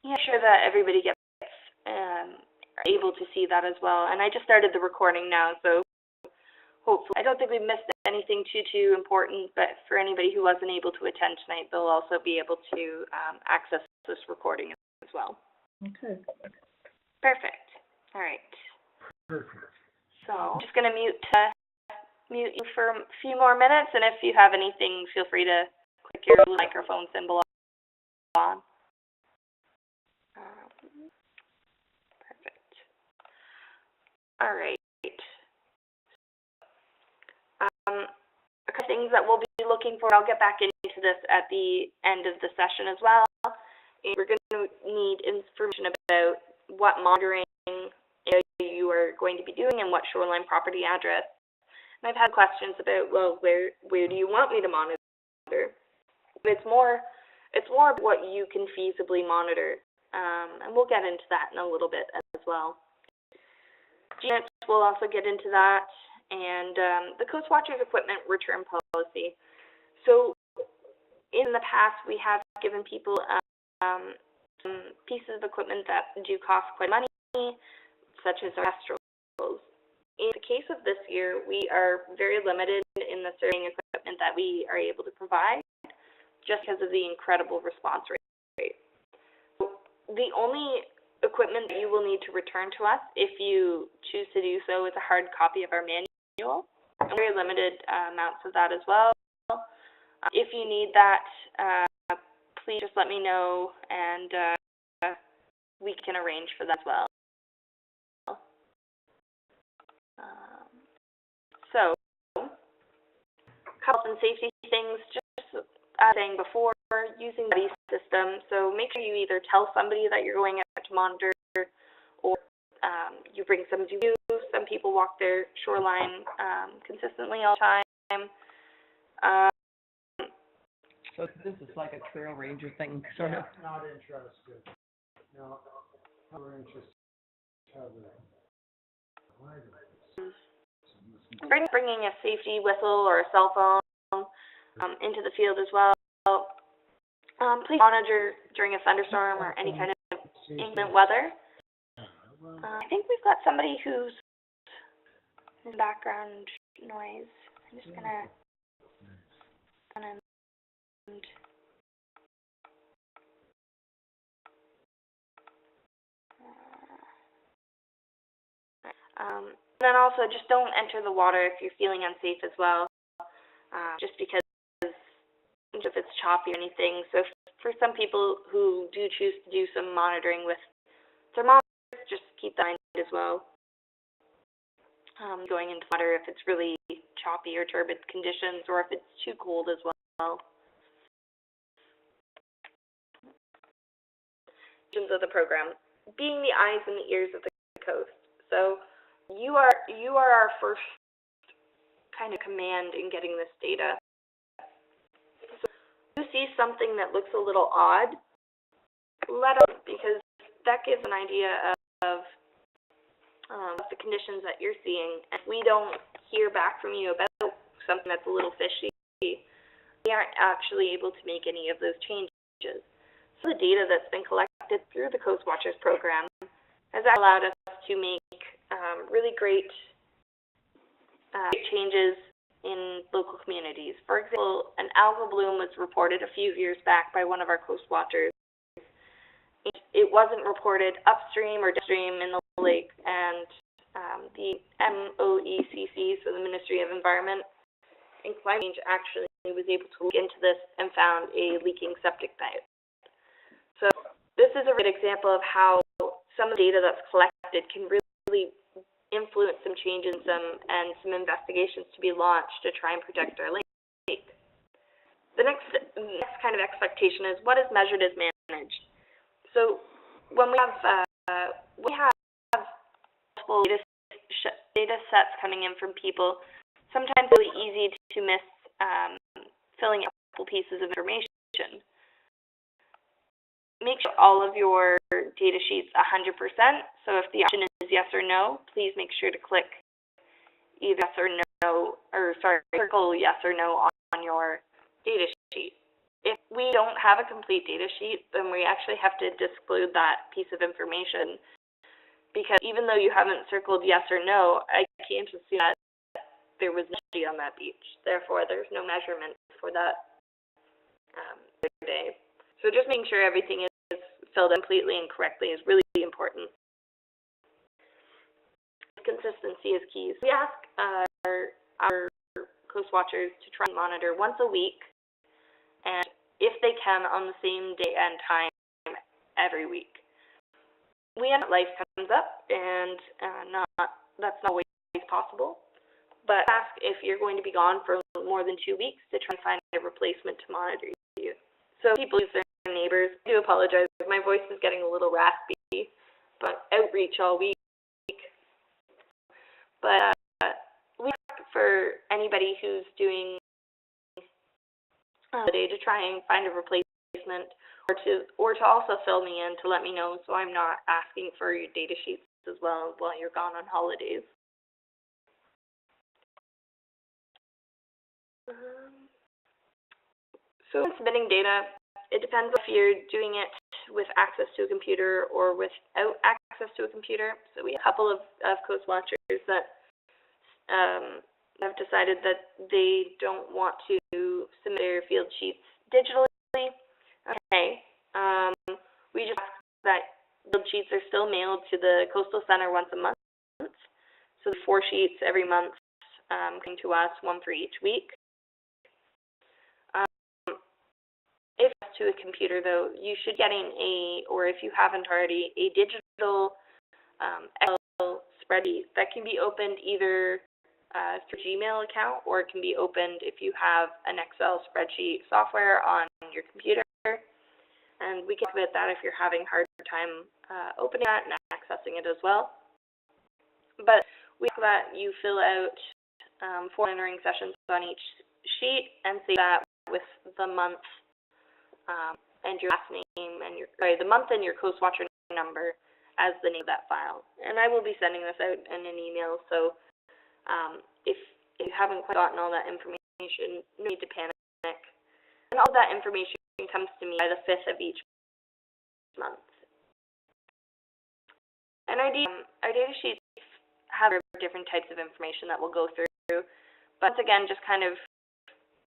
sure that everybody gets able to see that as well. And I just started the recording now, so hopefully, I don't think we missed anything too important, but for anybody who wasn't able to attend tonight, they'll also be able to access this recording as well. Okay. Perfect. All right. Perfect. So I'm just going to mute you for a few more minutes, and if you have anything, feel free to click your microphone symbol on. Perfect. All right. A couple things that we'll be looking for, I'll get back into this at the end of the session as well. And we're going to need information about what monitoring you are going to be doing and what shoreline property address. And I've had questions about, well, where do you want me to monitor? It's more about what you can feasibly monitor, and we'll get into that in a little bit as well. GNITS will also get into that, and the Coast Watchers equipment return policy. So in the past, we have given people some pieces of equipment that do cost quite money, such as our Kestrels. In the case of this year, we are very limited in the surveying equipment that we are able to provide, just because of the incredible response rate. So the only equipment that you will need to return to us, if you choose to do so, is a hard copy of our manual, and very limited amounts of that as well. If you need that, please just let me know, and we can arrange for that as well. So, health and safety things, just as saying before, using the buddy system. So make sure you either tell somebody that you're going out to monitor, or you bring somebody with you. Some people walk their shoreline consistently all the time. So this is like a trail ranger thing, sort of. Not interested. No, we're interested. Bringing a safety whistle or a cell phone into the field as well. Please monitor during a thunderstorm or any kind of inclement weather. I think we've got somebody who's in background noise. I'm just gonna and then also, just don't enter the water if you're feeling unsafe as well, just because if it's choppy or anything. So for some people who do choose to do some monitoring with thermometers, just keep that in mind as well. Going into water if it's really choppy or turbid conditions, or if it's too cold as well. Of the program, being the eyes and the ears of the coast. So you are our first kind of command in getting this data. So if you see something that looks a little odd, let us know, because that gives an idea of the conditions that you're seeing. If we don't hear back from you about something that's a little fishy, we aren't actually able to make any of those changes. So the data that's been collected through the Coast Watchers program has allowed us to make really great changes in local communities. For example, an algal bloom was reported a few years back by one of our Coast Watchers. It wasn't reported upstream or downstream in the lake, and the MOECC, so the Ministry of Environment and Climate Change, actually was able to look into this and found a leaking septic tank. So this is a great example of how some of the data that's collected can really influence some changes and some investigations to be launched to try and protect our lake. The next kind of expectation is what is measured is managed. So when we have multiple data sets coming in from people, sometimes it's really easy to miss filling out a couple pieces of information. Make sure all of your data sheets 100%. So if the option is yes or no, please make sure to click either yes or no, circle yes or no on your data sheet. if we don't have a complete data sheet, then we actually have to disclude that piece of information, because even though you haven't circled yes or no, I came to see that there was no on that beach. Therefore, there's no measurement for that day. So just making sure everything is filled in completely and correctly is really important. Consistency is key. So we ask our coast watchers to try and monitor once a week, and if they can, on the same day and time every week. We end up, life comes up, and that's not always possible. But ask if you're going to be gone for more than 2 weeks to try and find a replacement to monitor you. So people lose their neighbors. I do apologize. My voice is getting a little raspy, but outreach all week. But we ask for anybody who's doing a day to try and find a replacement, or to also fill me in to let me know, so I'm not asking for your data sheets as well while you're gone on holidays. So when submitting data, it depends if you're doing it with access to a computer or without access to a computer. So we have a couple of coast watchers that have decided that they don't want to submit their field sheets digitally. Okay, we just ask that field sheets are still mailed to the Coastal Center once a month. So 4 sheets every month coming to us, 1 for each week. If to a computer, though, you should get or if you haven't already, a digital Excel spreadsheet that can be opened either through Gmail account, or it can be opened if you have an Excel spreadsheet software on your computer. And we can talk about that if you're having a hard time opening that and accessing it as well. But we ask that you fill out 4 entering sessions on each sheet and say that with the month and your last name and the month and your coast watcher number as the name of that file. And I will be sending this out in an email, so if you haven't quite gotten all that information, no need to panic. And all that information comes to me by the 5th of each month. And our data sheets have different types of information that we'll go through, but once again, just kind of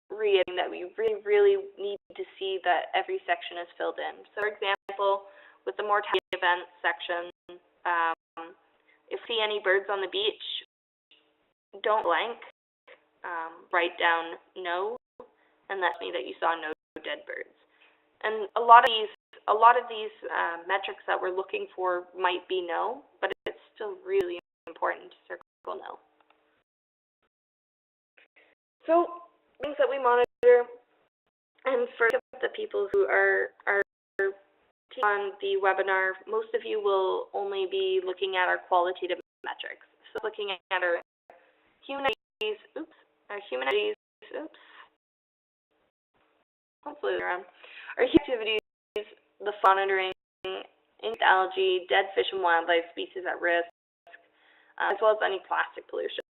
reiterating that we really need to see that every section is filled in. So, for example, with the mortality event section, if you see any birds on the beach, don't blank, write down no, and that's me that you saw no dead birds. And a lot of these metrics that we're looking for might be no, but it's still really important to circle no. So things that we monitor, and for the people who are on the webinar, most of you will only be looking at our qualitative metrics. So looking at our human activities, hopefully they're on. Our human activities, the monitoring, increased algae, dead fish and wildlife species at risk, as well as any plastic pollution.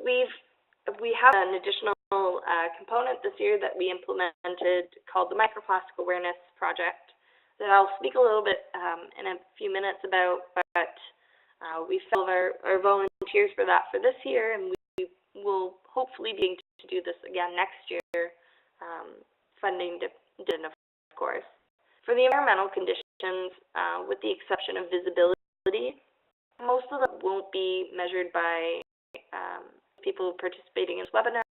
We have an additional component this year that we implemented called the Microplastic Awareness Project that I'll speak a little bit in a few minutes about, but we fill our volunteers for that for this year, and we will hopefully be able to do this again next year, funding dependent, of course. For the environmental conditions, with the exception of visibility, most of them won't be measured by people participating in this webinar,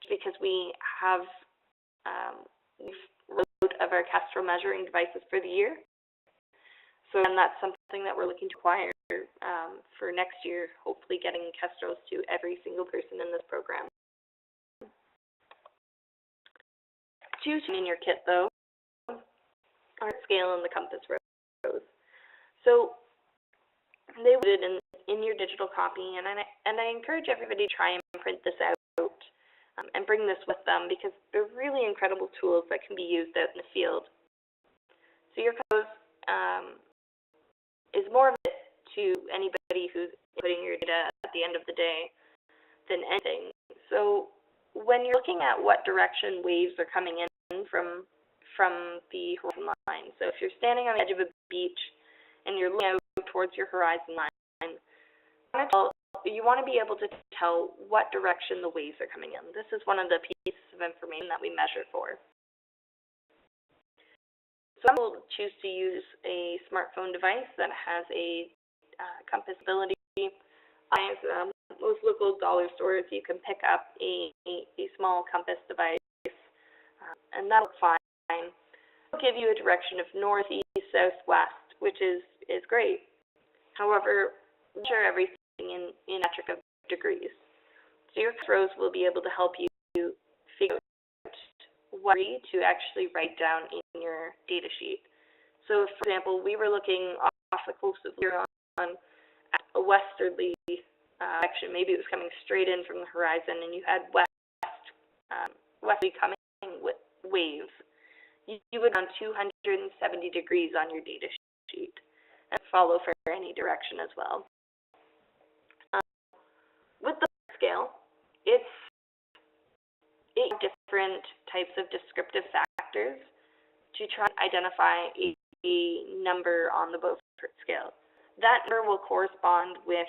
because we have load of our Kestrel measuring devices for the year. So, and that's something that we're looking to acquire for next year, hopefully getting Kestrels to every single person in this program. 2 in your kit, though, are scale and the compass rose. So they put it in your digital copy, and I encourage everybody to try and print this out and bring this with them, because they're really incredible tools that can be used out in the field. So your compass is more of it to anybody who's putting your data at the end of the day than anything. So when you're looking at what direction waves are coming in from the horizon line, so if you're standing on the edge of a beach and you're looking out towards your horizon line, you want to be able to tell what direction the waves are coming in. This is one of the pieces of information that we measure for. So I will choose to use a smartphone device that has a compass ability. Most local dollar stores, you can pick up a small compass device, and that'll look fine. It'll give you a direction of north, east, south, west, which is great. However, measure everything in metric of degrees. So your rows will be able to help you figure out what degree to actually write down in your data sheet. So, for example, we were looking off the coast of Huron at a westerly direction. Maybe it was coming straight in from the horizon, and you had westerly coming with waves. You would run 270 degrees on your data sheet and follow for any direction as well. With the scale, it's 8 different types of descriptive factors to try and identify a number on the Beaufort scale. That number will correspond with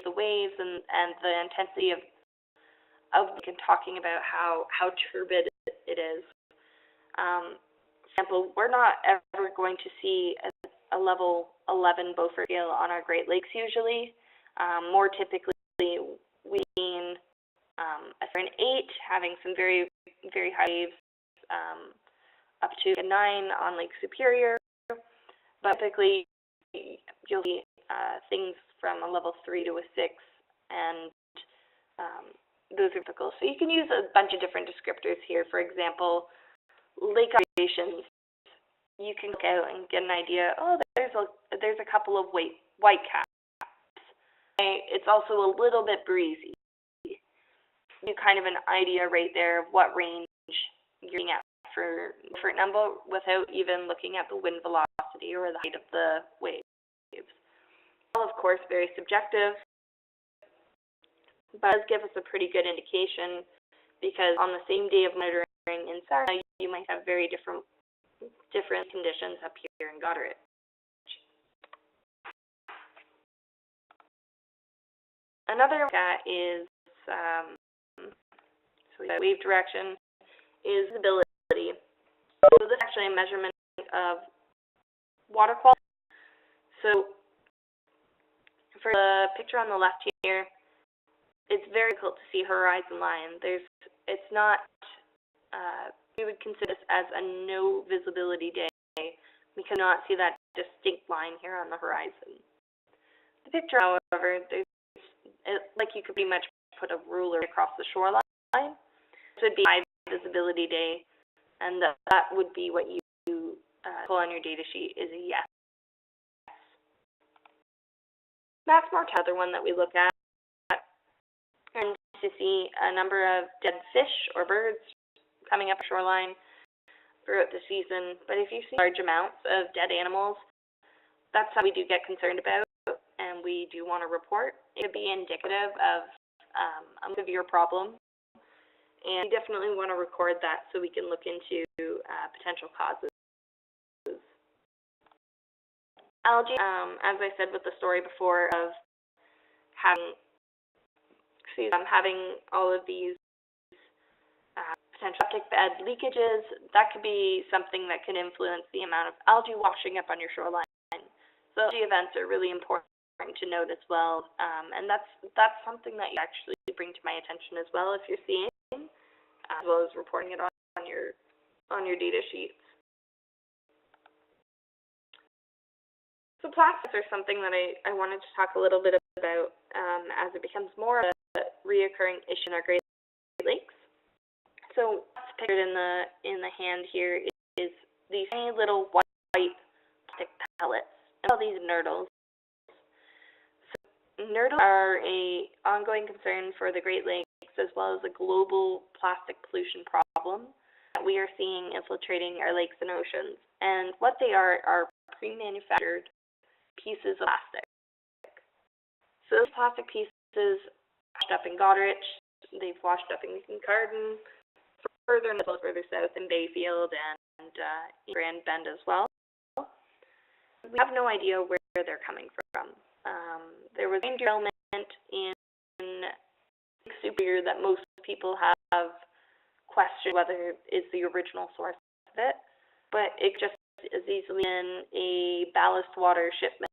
the waves and the intensity of talking about how turbid it is. For example, we're not ever going to see a level 11 Beaufort scale on our Great Lakes usually. More typically, we've seen a 8 having some very, very high waves, up to a 9 on Lake Superior. But typically, you'll see things from a level 3 to a 6, and those are typical. So you can use a bunch of different descriptors here. For example, lake operations. You can look out and get an idea. Oh, there's a couple of white caps. It's also a little bit breezy. You kind of an idea right there of what range you're looking at for a number without even looking at the wind velocity or the height of the waves. All, of course, very subjective, but it does give us a pretty good indication, because on the same day of monitoring in Sarnia, you might have very different conditions up here in Goderich. Another look at is wave direction is visibility. So this is actually a measurement of water quality. So for the picture on the left here, it's very difficult to see horizon line. It's not, we would consider this as a no visibility day. We cannot see that distinct line here on the horizon. The picture, however, like you could pretty much put a ruler across the shoreline. This would be high visibility day, and that would be what you pull on your data sheet is a yes. Max mortality, another one that we look at, and to see a number of dead fish or birds coming up the shoreline throughout the season. But if you see large amounts of dead animals, that's something we do get concerned about, and we do want to report. It would be indicative of a severe problem, and we definitely want to record that so we can look into potential causes. Algae, as I said with the story before of having all of these potential septic bed leakages, that could be something that can influence the amount of algae washing up on your shoreline. So algae events are really important to note as well, and that's something that you actually bring to my attention as well if you're seeing, as well as reporting it on your data sheets. So plastics are something that I wanted to talk a little bit about as it becomes more of a reoccurring issue in our Great Lakes. So what's pictured in the hand here is these tiny little white plastic pellets, and all these nurdles. So nurdles are an ongoing concern for the Great Lakes as well as a global plastic pollution problem that we are seeing infiltrating our lakes and oceans. And what they are pre-manufactured pieces of plastic. So those plastic pieces washed up in Goderich, they've washed up in Carden, further south in Bayfield and Grand Bend as well. We have no idea where they're coming from. There was a derailment in Superior that most people have questioned whether is the original source of it, but it just is easily in a ballast water shipment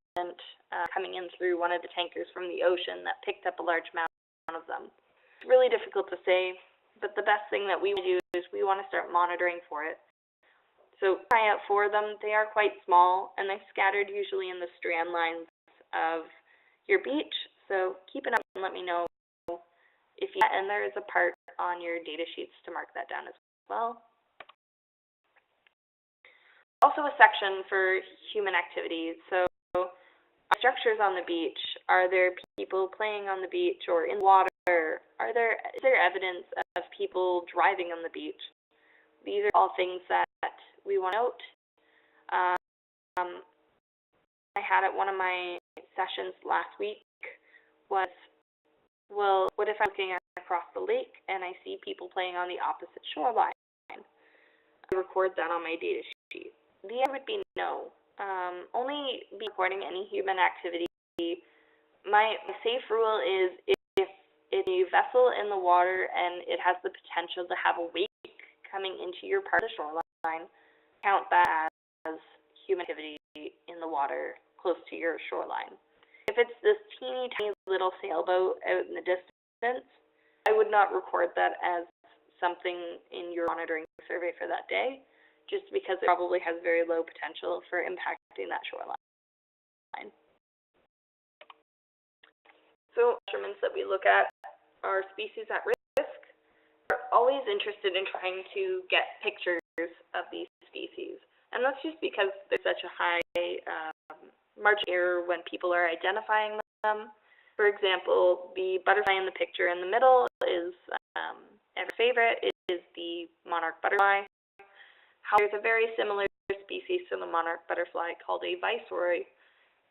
coming in through one of the tankers from the ocean that picked up a large amount of them. It's really difficult to say, but the best thing that we do is we want to start monitoring for it. So try out for them. They are quite small, and they're scattered usually in the strand lines of your beach. So keep an eye and let me know if you, and there is a part on your data sheets to mark that down as well. Also a section for human activities. So structures on the beach. Are there people playing on the beach or in the water? Is there evidence of people driving on the beach? These are all things that we want to note. I had at one of my sessions last week was, well, what if I'm looking across the lake and I see people playing on the opposite shoreline? I record that on my data sheet. The answer would be no. Only be recording any human activity. My safe rule is if it's a vessel in the water and it has the potential to have a wake coming into your part of the shoreline, count that as human activity in the water close to your shoreline. If it's this teeny tiny little sailboat out in the distance, I would not record that as something in your monitoring survey for that day, just because it probably has very low potential for impacting that shoreline. So measurements that we look at are species at risk. We're always interested in trying to get pictures of these species, and that's just because there's such a high margin of error when people are identifying them. For example, the butterfly in the picture in the middle is every favorite is the monarch butterfly. There's a very similar species to the monarch butterfly called a viceroy,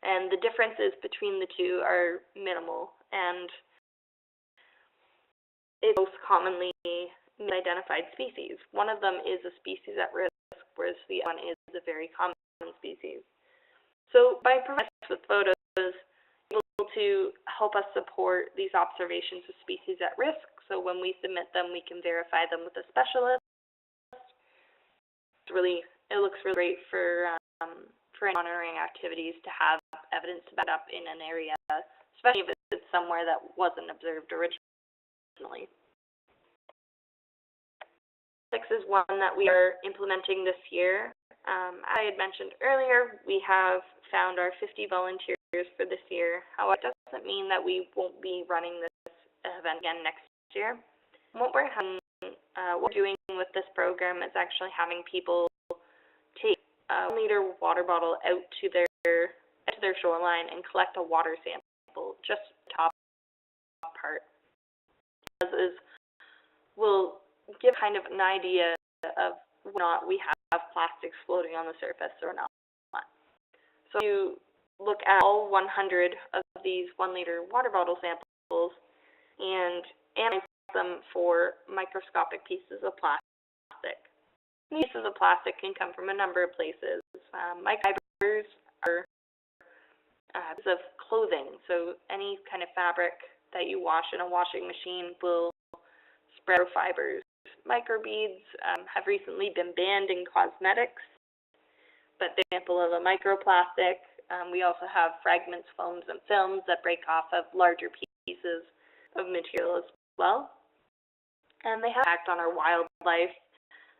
and the differences between the two are minimal, and it's most commonly identified species. One of them is a species at risk, whereas the other one is a very common species. So by providing us with photos, we're able to help us support these observations of species at risk, so when we submit them, we can verify them with a specialist. It looks really great for monitoring activities to have evidence to back up in an area, especially if it's somewhere that wasn't observed originally. 6 is one that we are implementing this year. As I had mentioned earlier, we have found our 50 volunteers for this year. However, it doesn't mean that we won't be running this event again next year. What we're doing with this program is actually having people take a 1-liter water bottle out to their shoreline and collect a water sample, just the top part. This will give kind of an idea of whether or not we have plastics floating on the surface or not. So you look at all 100 of these 1-liter water bottle samples and analyze them for microscopic pieces of plastic. Pieces of plastic can come from a number of places. Microfibers are pieces of clothing, so any kind of fabric that you wash in a washing machine will spread fibers. Microbeads have recently been banned in cosmetics, but the example of a microplastic. We also have fragments, foams, and films that break off of larger pieces of material as well. And they have an impact on our wildlife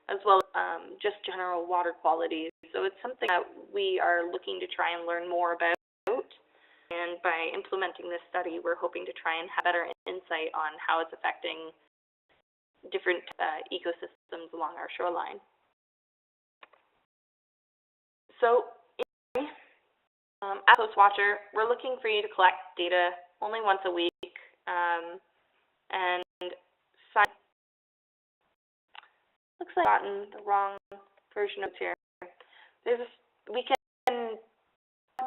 as well as just general water quality. So it's something that we are looking to try and learn more about. And by implementing this study, we're hoping to try and have better insight on how it's affecting different ecosystems along our shoreline. So, as Coast Watcher, we're looking for you to collect data only once a week, and looks like I've gotten the wrong version of here. We can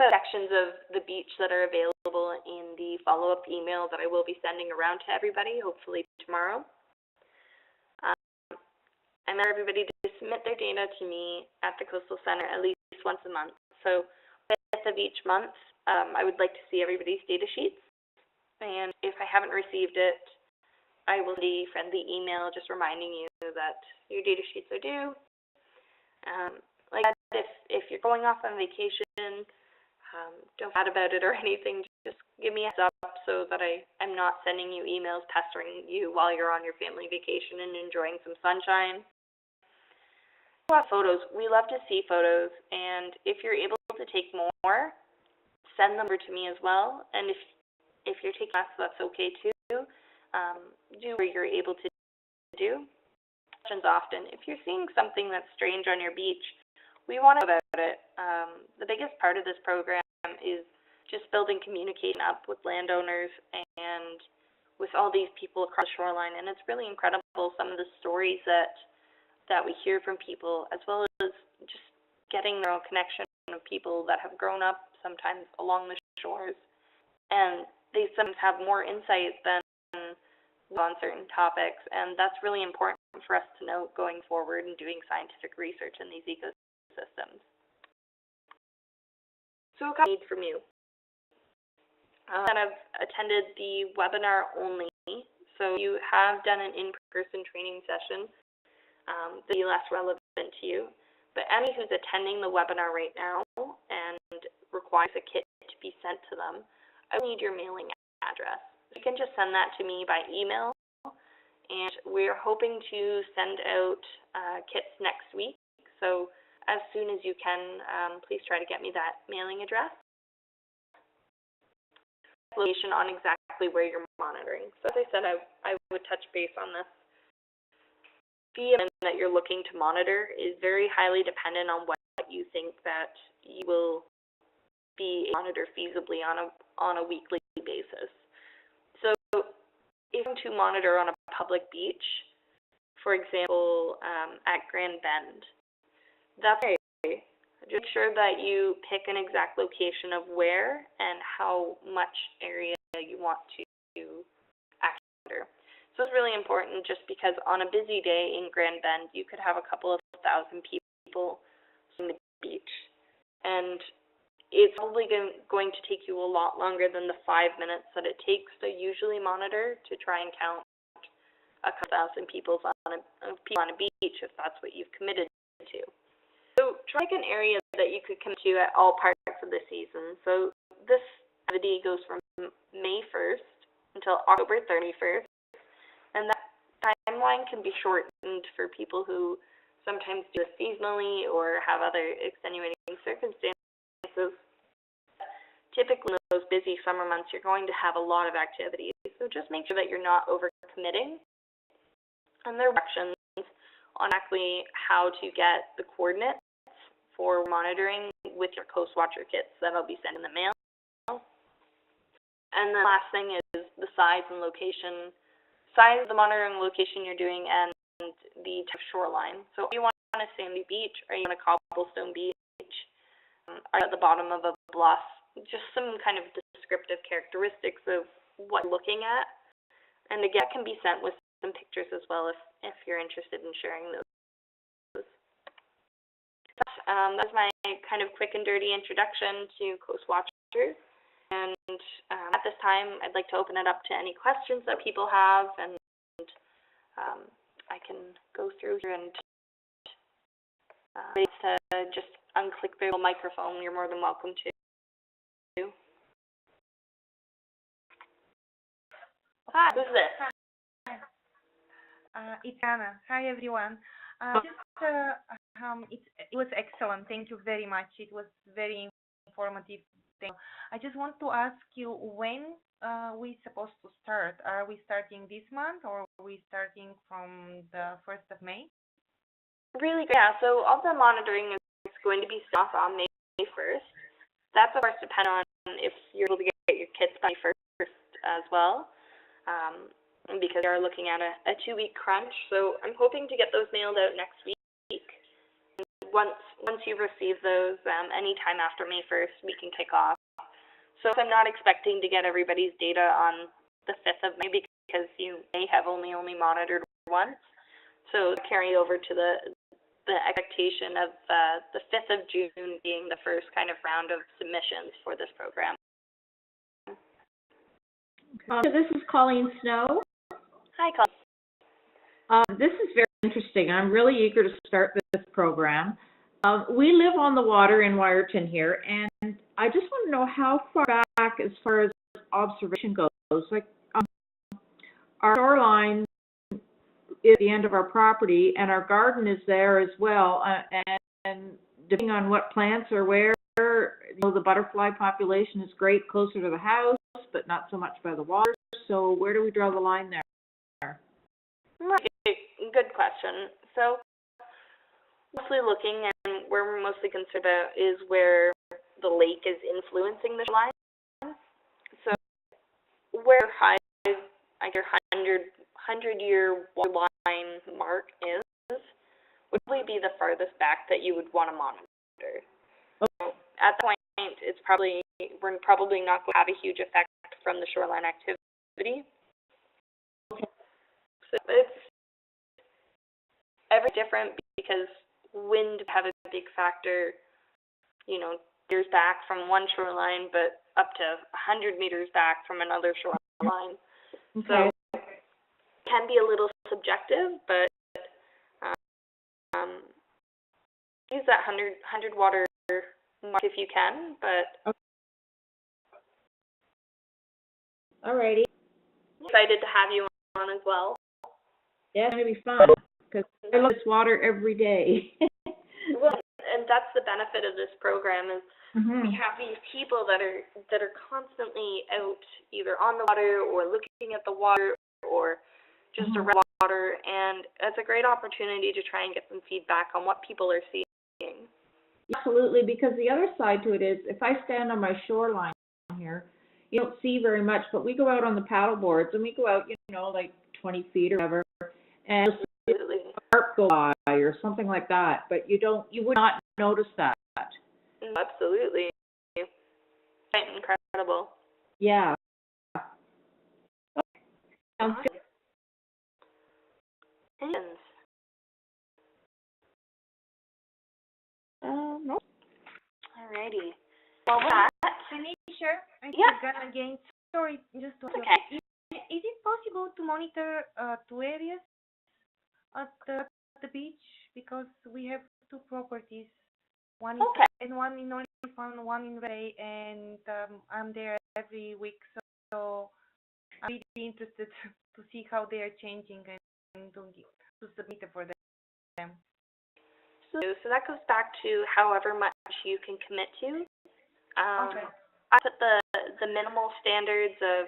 about sections of the beach that are available in the follow-up email that I will be sending around to everybody, hopefully tomorrow. I want everybody to submit their data to me at the Coastal Center at least once a month. So at the end of each month, I would like to see everybody's data sheets. And if I haven't received it, I will send a friendly email just reminding you that your data sheets are due. Like that, if you're going off on vacation, don't fret about it or anything. Just give me a heads up so that I'm not sending you emails pestering you while you're on your family vacation and enjoying some sunshine. Photos. We love to see photos, and if you're able to take more, send them over to me as well. And if you're taking less, that's okay too. Do what you're able to do. Questions often. If you're seeing something that's strange on your beach, we want to know about it. The biggest part of this program is just building communication up with landowners and with all these people across the shoreline, and it's really incredible some of the stories that we hear from people, as well as just getting their own connection of people that have grown up sometimes along the shores, and they sometimes have more insight than on certain topics, and that's really important for us to know going forward and doing scientific research in these ecosystems. So a couple need from you. I've attended the webinar only, so you have done an in-person training session. That will be less relevant to you. But any who's attending the webinar right now and requires a kit to be sent to them, I need your mailing address. You can just send that to me by email, and we're hoping to send out kits next week. So as soon as you can, please try to get me that mailing address. Location on exactly where you're monitoring. So as I said, I would touch base on this. The event that you're looking to monitor is very highly dependent on what you think that you will be monitored feasibly on a weekly basis. So if you to monitor on a public beach, for example, at Grand Bend, that's okay. Just make sure that you pick an exact location of where and how much area you want to monitor. So it's really important just because on a busy day in Grand Bend, you could have a couple of thousand people on the beach. And it's probably going to take you a lot longer than the 5 minutes that it takes to usually monitor to try and count a couple thousand people on a beach if that's what you've committed to. So try an area that you could come to at all parts of the season. So this activity goes from May 1st until October 31st. And that timeline can be shortened for people who sometimes do it seasonally or have other extenuating circumstances. Typically, in those busy summer months, you're going to have a lot of activities. So just make sure that you're not overcommitting. And there are directions on exactly how to get the coordinates for monitoring with your Coast Watcher kits that I'll be sending in the mail. And the last thing is the size and location. Size of the monitoring location you're doing and the type of shoreline. So are you on a sandy beach? Are you on a cobblestone beach? Are you at the bottom of a bluff? Just some kind of descriptive characteristics of what you're looking at. And again, that can be sent with some pictures as well if you're interested in sharing those. That's my kind of quick and dirty introduction to Coast Watchers. And at this time, I'd like to open it up to any questions that people have, and I can go through here and to just unclick the microphone. You're more than welcome to. Hi, who's this? Hi. It's Anna. Hi, everyone. It was excellent. Thank you very much. It was very informative. I just want to ask you when we supposed to start. Are we starting this month or are we starting from the 1st of May? Really good. Yeah, so all the monitoring is going to be off on May 1st. That's of course dependent on if you're able to get your kits by 1st as well, because they're looking at a 2-week crunch. So I'm hoping to get those mailed out next week. once you receive those, anytime after May 1st, we can kick off. So I'm not expecting to get everybody's data on the 5th of May because you may have only monitored once. So carry over to the expectation of the 5th of June being the first kind of round of submissions for this program. This is Colleen Snow. Hi, Colleen. This is very interesting. I'm really eager to start this program. We live on the water in Wyerton here, and I just want to know how far back as far as observation goes. Like, our shoreline is the end of our property, and our garden is there as well, and depending on what plants are where, the butterfly population is great closer to the house, but not so much by the water. So where do we draw the line there? Good question. So, mostly looking, and where we're mostly concerned about is where the lake is influencing the shoreline. So, where high, like your 100-year waterline mark is, would probably be the farthest back that you would want to monitor. So, at that point, we're probably not going to have a huge effect from the shoreline activity. So it's every different because wind have a big factor, meters back from one shoreline, but up to 100 meters back from another shoreline. Okay. So it can be a little subjective, but use that 100 water mark if you can, but Alrighty. excited to have you on as well. Yeah, it's going to be fun, because I love this water every day. Well, and that's the benefit of this program is we have these people that are constantly out either on the water or looking at the water or just around water, and it's a great opportunity to try and get some feedback on what people are seeing. Absolutely, because the other side to it is, if I stand on my shoreline here, you don't see very much, but we go out on the paddle boards, and we go out, like 20 feet or whatever, and you'll see a carp go by or something like that, but you would not notice that. Absolutely. Quite incredible. Yeah. Okay. Sounds good. No. Alrighty. Well, with that, Tanisha, I Yeah. forgot again. Sorry, just to okay. Is it possible to monitor 2 areas at the beach? Because we have 2 properties, one in Okay. and one in Northern, one in Ray, and I'm there every week, so I'm really interested to see how they are changing and to submit it for them. So that goes back to however much you can commit to. Okay. I put the minimal standards of,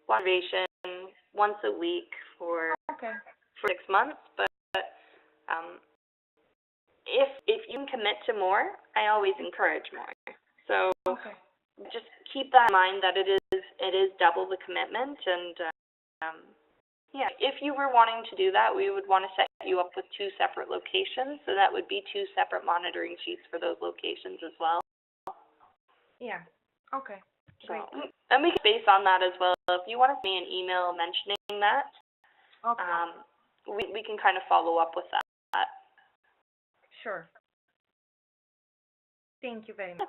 observation once a week for 6 months, but if you can commit to more, I always encourage more. So just keep that in mind that it is double the commitment, and if you were wanting to do that, we would want to set you up with 2 separate locations, so that would be 2 separate monitoring sheets for those locations as well. Yeah. Okay. So, and we can base on that as well. If you want to send me an email mentioning that, we can kind of follow up with that. Sure. Thank you very much.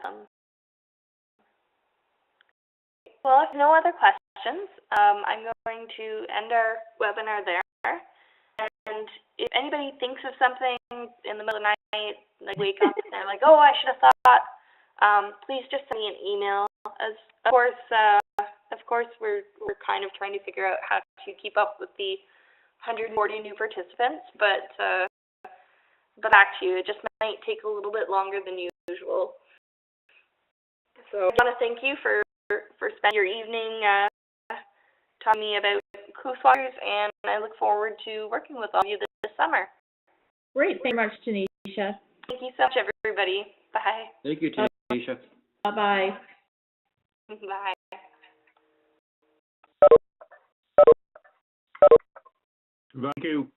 Well, if no other questions, I'm going to end our webinar there. And if anybody thinks of something in the middle of the night, like wake up and they're like, oh, I should have thought, please just send me an email. Of course, we're kind of trying to figure out how to keep up with the 140 new participants, but back to you, it just might take a little bit longer than usual. So I want to thank you for spending your evening telling me about Coast Waters, and I look forward to working with all of you this summer. Great. Thank you very much, Tanisha. Thank you so much, everybody. Bye. Thank you, Tanisha. Bye-bye. Bye. Thank you.